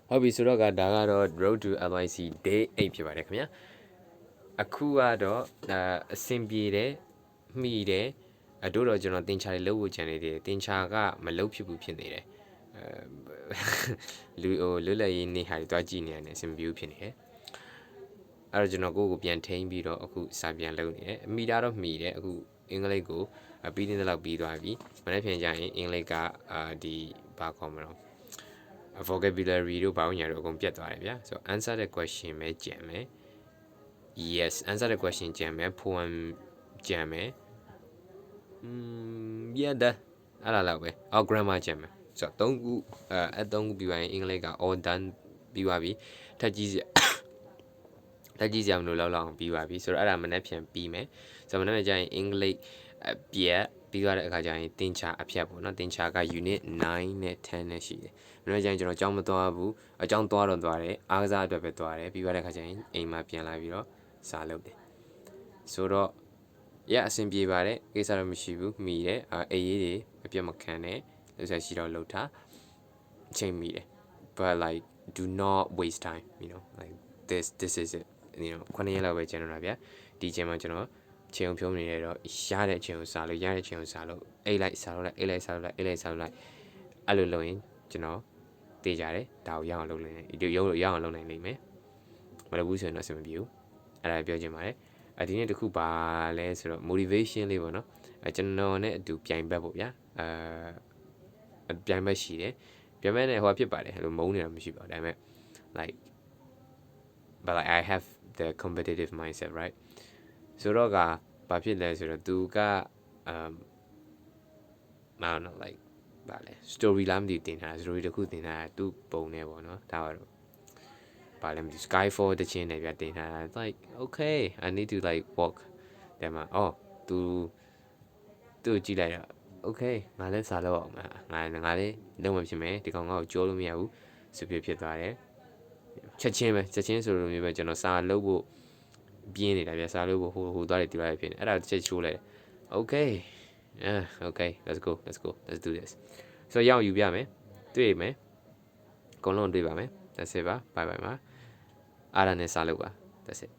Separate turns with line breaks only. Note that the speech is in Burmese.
ဟုတ်ပြီဆိုတော့ကဒါကတော့ Road to LIC Day 8ဖြစ်ပါတယ်ခင်ဗျာအခုကတော့အဆင်ပြေတယ်မိတယ်တို့တော့ကျွန်တော်တင်ချာလေးလုပ်ဖို့ကြံနေတယ်တင်ချာကမလုပ်ဖြစ်ဘူးဖြစ်နေတယ်လူလွတ်လပ်ရေးနေဟာတွေတွားကြည့်နေရတယ်အဆင်ပြေဘူးဖြစ်နေတယ်အဲ့တော့ကျွန်တော်ကိုပြန်ထိန်းပြီးတော့အခုစာပြန်လုပ်နေတယ်မိတာတော့မိတယ်အခုအင်္ဂလိပ်ကိုပြီးနေတဲ့လောက်ပြီးသွားပြီမနေ့ပြန်ကြရင်အင်္ဂလိပ်ကဒီဘာခေါ်မလို့vocabulary တို့ဘာညာတို့အကုန်ပြတ်သွားတယ်ဗျာဆိုတော့ answer the question ပဲကြံမယ် yes answer the question ကြံမယ် poem ကြံမယ်yeah that အဲ့ဒါလောက်ပဲ grammar ကြံမယ်ဆိုတော့3ခု3ခုပြီးသွားရင်အင်္ဂလိပ်က all done ပြီးသွားပြီထပ်ကြည့်စရာမလိုလောက်ပြီးသွားပြီဆိုတော့အဲ့ဒါမနေ့ပြန်ပြီးမယ်ဆိုတော့မနေ့ကျရင်အင်္ဂလိပ်ပြက်ပြီးသွားတဲ့အခါကျရင်တင်ချာအဖြတ်ပေါ့နော်တင်ချာက unit 9နဲ့10နဲ့ရှိတယ်မနေ့ကျရင်ကျွန်တော်အကြောင်းမသွားဘူးအကြောင်းသွားတော့သွားတယ်အားကစားအတွက်ပဲသွားတယ်ပြီးသွားတဲ့အခါကျရင်အိမ်မှာပြန်လာပြီးတော့စာလုပ်တယ်ဆိုတော့အဆင်ပြေပါတယ်ကိစ္စတော့မရှိဘူးမိတယ်အေးရေးတွေမပြတ်မခံနဲ့လို့ဆိုရှိတော့လှုပ်တာချိန်မိတယ် but like do not waste time you know like this is it you know 9ရက်လောက်ပဲကျန်တော့တာဗျာဒီချိန်မှာကျွန်တော်ချိန်ဖြုံးနေတယ်တော့ရတဲ့ချိန်ကိုစားလို့ရတဲ့ချိန်ကိုစားလို့အိတ်လိုက်စားလို့လိုက်အိတ်လိုက်စားလို့လိုက်အိတ်လိုက်စားလို့လိုက်အဲ့လိုလုပ်ရင်ကျွန်တော်တေးကြတယ်ဒါကိုရအောင်လုပ်နိုင်တယ်ရုံးလို့ရအောင်လုပ်နိုင်လိမ့်မယ်မလုပ်ဘူးဆိုရင်တော့အဆင်မပြေဘူးအဲ့ဒါပြောချင်ပါတယ်ဒီနေ့တခုပါလဲဆိုတော့ motivation လေးပေါ့နော်ကျွန်တော်နဲ့အတူပြိုင်ဘက်ပေါ့ဗျာပြိုင်ဘက်ရှိတယ်ပြိုင်ဘက်နဲ့ဟိုဖြစ်ပါတယ်အဲ့လိုမုန်းနေတာမရှိပါဘူးဒါပေမဲ့ like but like I have the competitive mindset right ဆိုတော့ကဘာဖြစ်လဲဆိုတော့သူကI don't know like ဘာလဲ story လားမသိတင်ထား story တခုတင်ထားသူ့ပုံနဲ့ပေါ့နော်ဒါကတော့ဘာလဲမသိ Skyfall တချင်းနဲ့ပြတင်ထား like okay I need to like walk တယ်မှာသူကြည့်လိုက်တော့ okay ငါလည်းစားလို့အောင်ငါလည်းလုံးဝဖြစ်မယ်ဒီကောင်ငါ့ကိုကြောလို့မရဘူးစပြဖြစ်သွားတယ်ချက်ချင်းဆိုလိုမျိုးပဲကျွန်တော်စာလုပ်ဖို့ပြင်းနေတာဗျစာလုပ်ဖို့ဟိုသွားတယ်ဒီလိုက်ဖြစ်နေအဲ့ဒါချက်ချိုးလိုက် okay okay let's do this so ရအောင်ယူပြမယ်တွေ့မယ်အကုန်လုံးတွေ့ပါမယ် that's it ပါ bye bye ပါအားရနဲ့စာလုပ်ပါ that's it